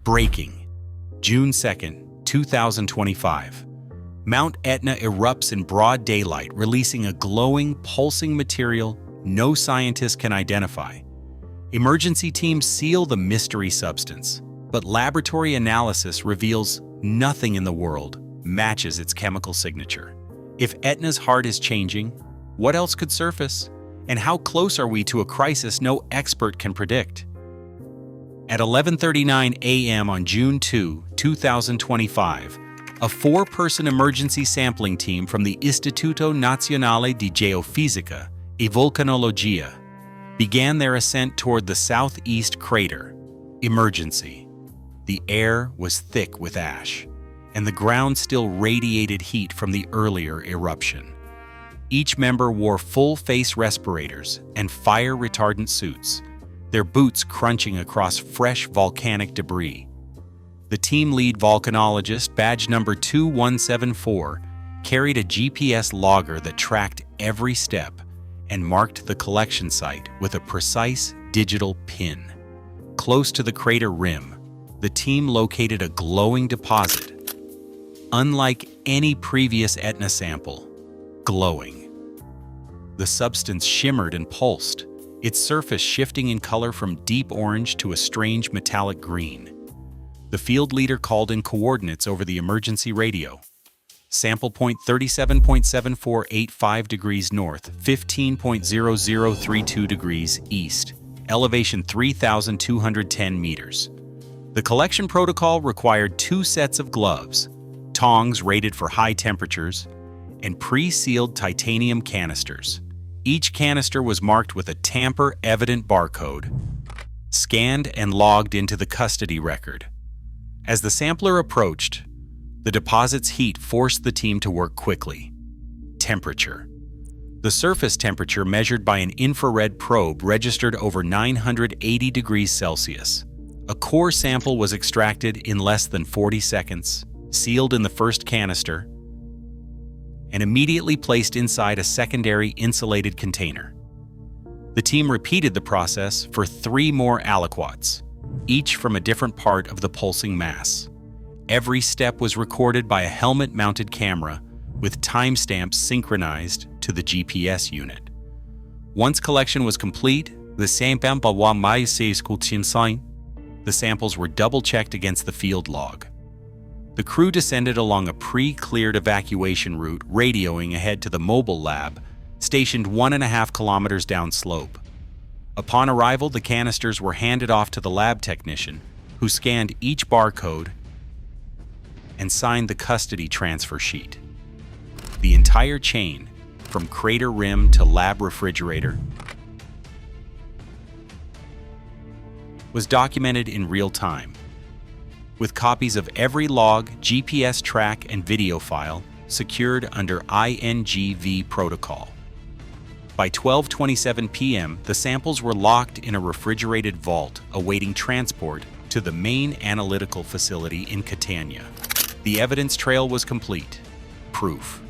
Breaking. June 2nd, 2025. Mount Etna erupts in broad daylight, releasing a glowing, pulsing material no scientist can identify. Emergency teams seal the mystery substance, but laboratory analysis reveals nothing in the world matches its chemical signature. If Etna's heart is changing, what else could surface? And how close are we to a crisis no expert can predict? At 11:39 a.m. on June 2, 2025, a four-person emergency sampling team from the Istituto Nazionale di Geofisica e Volcanologia began their ascent toward the southeast crater. Emergency. The air was thick with ash, and the ground still radiated heat from the earlier eruption. Each member wore full-face respirators and fire-retardant suits, their boots crunching across fresh volcanic debris. The team lead volcanologist, badge number 2174, carried a GPS logger that tracked every step and marked the collection site with a precise digital pin. Close to the crater rim, the team located a glowing deposit, unlike any previous Etna sample, glowing. The substance shimmered and pulsed, its surface shifting in color from deep orange to a strange metallic green. The field leader called in coordinates over the emergency radio. Sample point 37.7485 degrees north, 15.0032 degrees east, elevation 3,210 meters. The collection protocol required 2 sets of gloves, tongs rated for high temperatures, and pre-sealed titanium canisters. Each canister was marked with a tamper-evident barcode, scanned and logged into the custody record. As the sampler approached, the deposit's heat forced the team to work quickly. Temperature. The surface temperature measured by an infrared probe registered over 980 degrees Celsius. A core sample was extracted in less than 40 seconds, sealed in the first canister, and immediately placed inside a secondary insulated container. The team repeated the process for 3 more aliquots, each from a different part of the pulsing mass. Every step was recorded by a helmet-mounted camera with timestamps synchronized to the GPS unit. Once collection was complete, the samples were double-checked against the field log. The crew descended along a pre-cleared evacuation route, radioing ahead to the mobile lab, stationed 1.5 kilometers downslope. Upon arrival, the canisters were handed off to the lab technician, who scanned each barcode and signed the custody transfer sheet. The entire chain, from crater rim to lab refrigerator, was documented in real time, with copies of every log, GPS track, and video file secured under INGV protocol. By 12:27 p.m., the samples were locked in a refrigerated vault awaiting transport to the main analytical facility in Catania. The evidence trail was complete. Proof.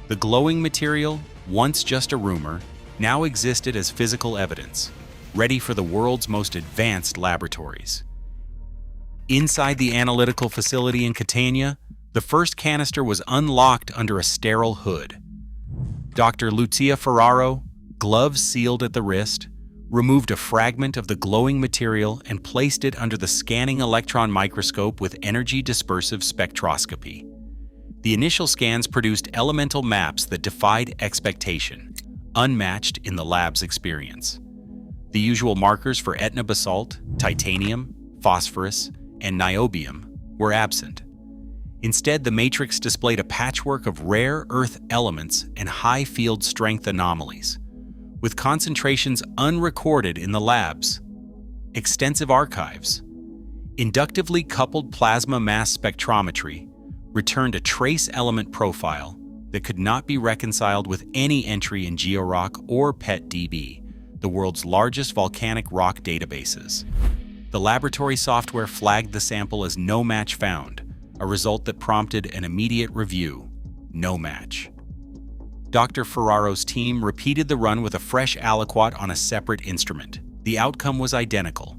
The glowing material, once just a rumor, now existed as physical evidence, ready for the world's most advanced laboratories. Inside the analytical facility in Catania, the first canister was unlocked under a sterile hood. Dr. Lucia Ferraro, gloves sealed at the wrist, removed a fragment of the glowing material and placed it under the scanning electron microscope with energy dispersive spectroscopy. The initial scans produced elemental maps that defied expectation, unmatched in the lab's experience. The usual markers for Etna basalt, titanium, phosphorus, and niobium were absent. Instead, the matrix displayed a patchwork of rare earth elements and high field strength anomalies, with concentrations unrecorded in the lab's extensive archives. Inductively coupled plasma mass spectrometry returned a trace element profile that could not be reconciled with any entry in GeoRock or PET-DB, the world's largest volcanic rock databases. The laboratory software flagged the sample as no match found, a result that prompted an immediate review. No match. Dr. Ferraro's team repeated the run with a fresh aliquot on a separate instrument. The outcome was identical.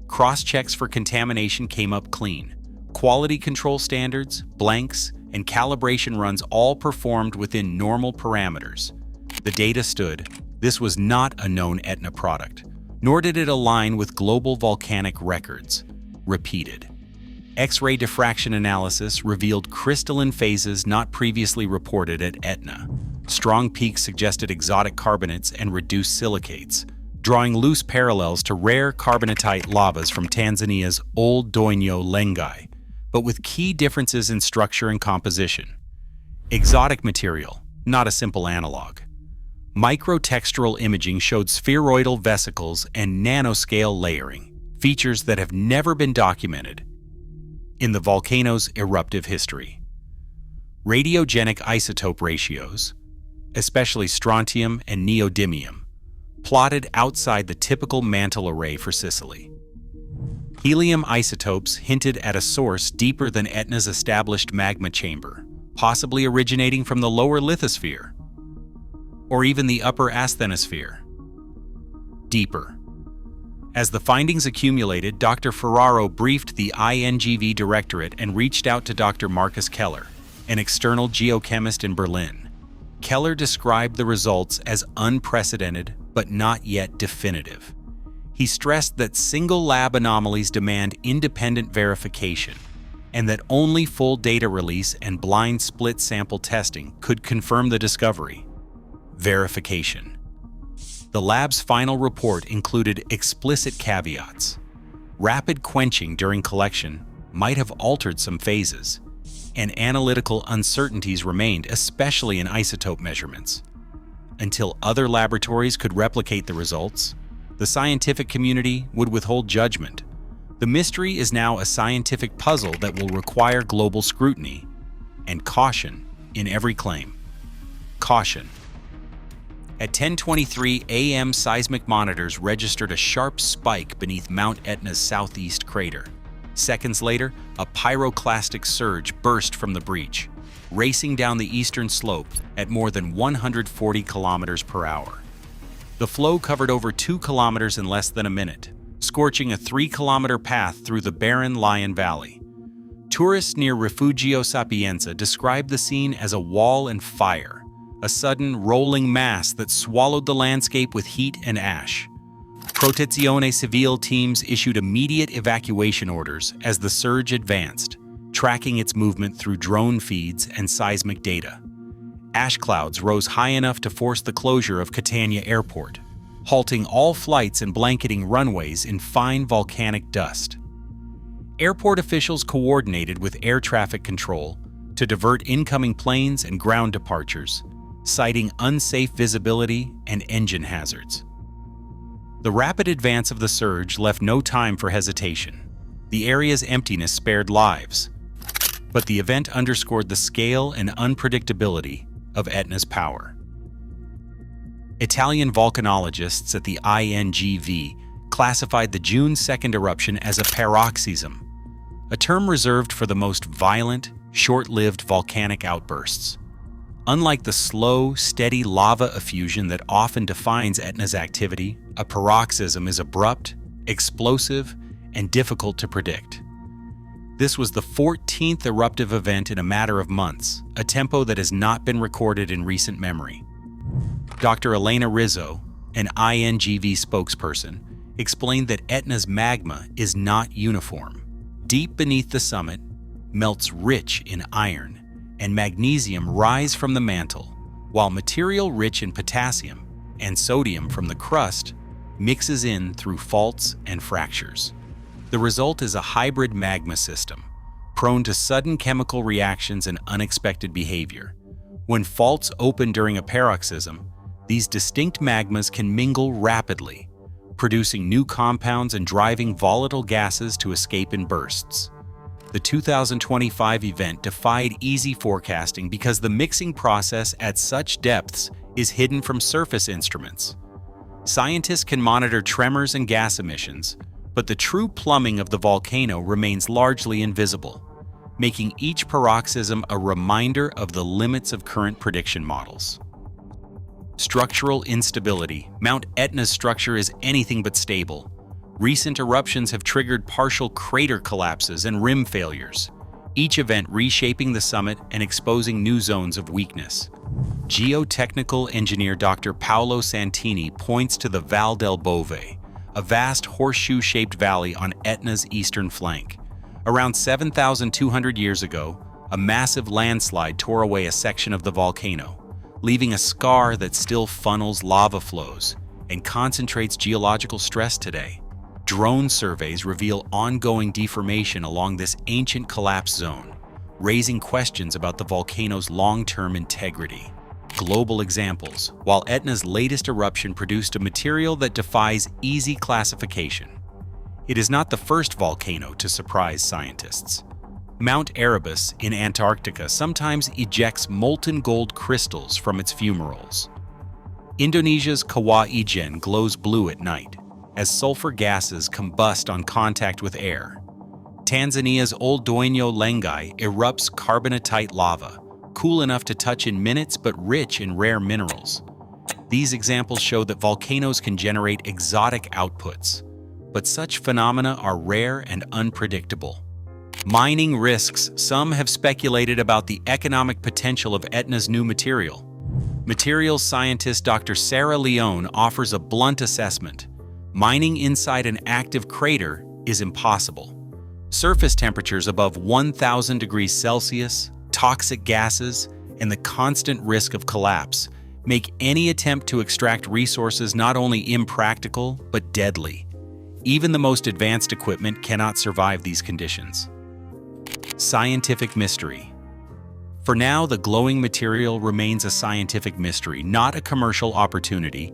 Cross-checks for contamination came up clean. Quality control standards, blanks, and calibration runs all performed within normal parameters. The data stood. This was not a known Etna product, nor did it align with global volcanic records. Repeated. X-ray diffraction analysis revealed crystalline phases not previously reported at Etna. Strong peaks suggested exotic carbonates and reduced silicates, drawing loose parallels to rare carbonatite lavas from Tanzania's Old Doinyo Lengai, but with key differences in structure and composition. Exotic material, not a simple analog. Microtextural imaging showed spheroidal vesicles and nanoscale layering, features that have never been documented in the volcano's eruptive history. Radiogenic isotope ratios, especially strontium and neodymium, plotted outside the typical mantle array for Sicily. Helium isotopes hinted at a source deeper than Etna's established magma chamber, possibly originating from the lower lithosphere, or even the upper asthenosphere. Deeper. As the findings accumulated, Dr. Ferraro briefed the INGV Directorate and reached out to Dr. Marcus Keller, an external geochemist in Berlin. Keller described the results as unprecedented but not yet definitive. He stressed that single lab anomalies demand independent verification, and that only full data release and blind split sample testing could confirm the discovery. Verification. The lab's final report included explicit caveats. Rapid quenching during collection might have altered some phases, and analytical uncertainties remained, especially in isotope measurements. Until other laboratories could replicate the results, the scientific community would withhold judgment. The mystery is now a scientific puzzle that will require global scrutiny and caution in every claim. Caution. At 10:23 a.m., seismic monitors registered a sharp spike beneath Mount Etna's southeast crater. Seconds later, a pyroclastic surge burst from the breach, racing down the eastern slope at more than 140 kilometers per hour. The flow covered over 2 kilometers in less than a minute, scorching a 3-kilometer path through the barren Lion Valley. Tourists near Refugio Sapienza described the scene as a wall and fire, a sudden rolling mass that swallowed the landscape with heat and ash. Protezione Civile teams issued immediate evacuation orders as the surge advanced, tracking its movement through drone feeds and seismic data. Ash clouds rose high enough to force the closure of Catania Airport, halting all flights and blanketing runways in fine volcanic dust. Airport officials coordinated with air traffic control to divert incoming planes and ground departures, citing unsafe visibility and engine hazards. The rapid advance of the surge left no time for hesitation. The area's emptiness spared lives, but the event underscored the scale and unpredictability of Etna's power. Italian volcanologists at the INGV classified the June 2nd eruption as a paroxysm, a term reserved for the most violent, short-lived volcanic outbursts. Unlike the slow, steady lava effusion that often defines Etna's activity, a paroxysm is abrupt, explosive, and difficult to predict. This was the 14th eruptive event in a matter of months, a tempo that has not been recorded in recent memory. Dr. Elena Rizzo, an INGV spokesperson, explained that Etna's magma is not uniform. Deep beneath the summit, melts rich in iron and magnesium rise from the mantle, while material rich in potassium and sodium from the crust mixes in through faults and fractures. The result is a hybrid magma system, prone to sudden chemical reactions and unexpected behavior. When faults open during a paroxysm, these distinct magmas can mingle rapidly, producing new compounds and driving volatile gases to escape in bursts. The 2025 event defied easy forecasting because the mixing process at such depths is hidden from surface instruments. Scientists can monitor tremors and gas emissions, but the true plumbing of the volcano remains largely invisible, making each paroxysm a reminder of the limits of current prediction models. Structural instability. Mount Etna's structure is anything but stable. Recent eruptions have triggered partial crater collapses and rim failures, each event reshaping the summit and exposing new zones of weakness. Geotechnical engineer Dr. Paolo Santini points to the Val del Bove, a vast horseshoe-shaped valley on Etna's eastern flank. Around 7,200 years ago, a massive landslide tore away a section of the volcano, leaving a scar that still funnels lava flows and concentrates geological stress today. Drone surveys reveal ongoing deformation along this ancient collapse zone, raising questions about the volcano's long-term integrity. Global examples: while Etna's latest eruption produced a material that defies easy classification, it is not the first volcano to surprise scientists. Mount Erebus in Antarctica sometimes ejects molten gold crystals from its fumaroles. Indonesia's Kawah Ijen glows blue at night, as sulfur gases combust on contact with air. Tanzania's Old Doinyo Lengai erupts carbonatite lava, cool enough to touch in minutes but rich in rare minerals. These examples show that volcanoes can generate exotic outputs, but such phenomena are rare and unpredictable. Mining risks: some have speculated about the economic potential of Etna's new material. Materials scientist Dr. Sarah Leone offers a blunt assessment. Mining inside an active crater is impossible. Surface temperatures above 1,000 degrees Celsius, toxic gases, and the constant risk of collapse make any attempt to extract resources not only impractical, but deadly. Even the most advanced equipment cannot survive these conditions. Scientific mystery. For now, the glowing material remains a scientific mystery, not a commercial opportunity.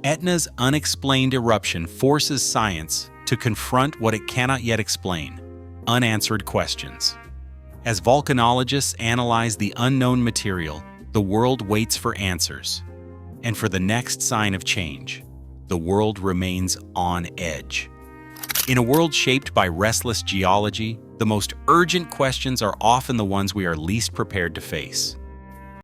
Etna's unexplained eruption forces science to confront what it cannot yet explain: unanswered questions. As volcanologists analyze the unknown material, the world waits for answers. And for the next sign of change, the world remains on edge. In a world shaped by restless geology, the most urgent questions are often the ones we are least prepared to face.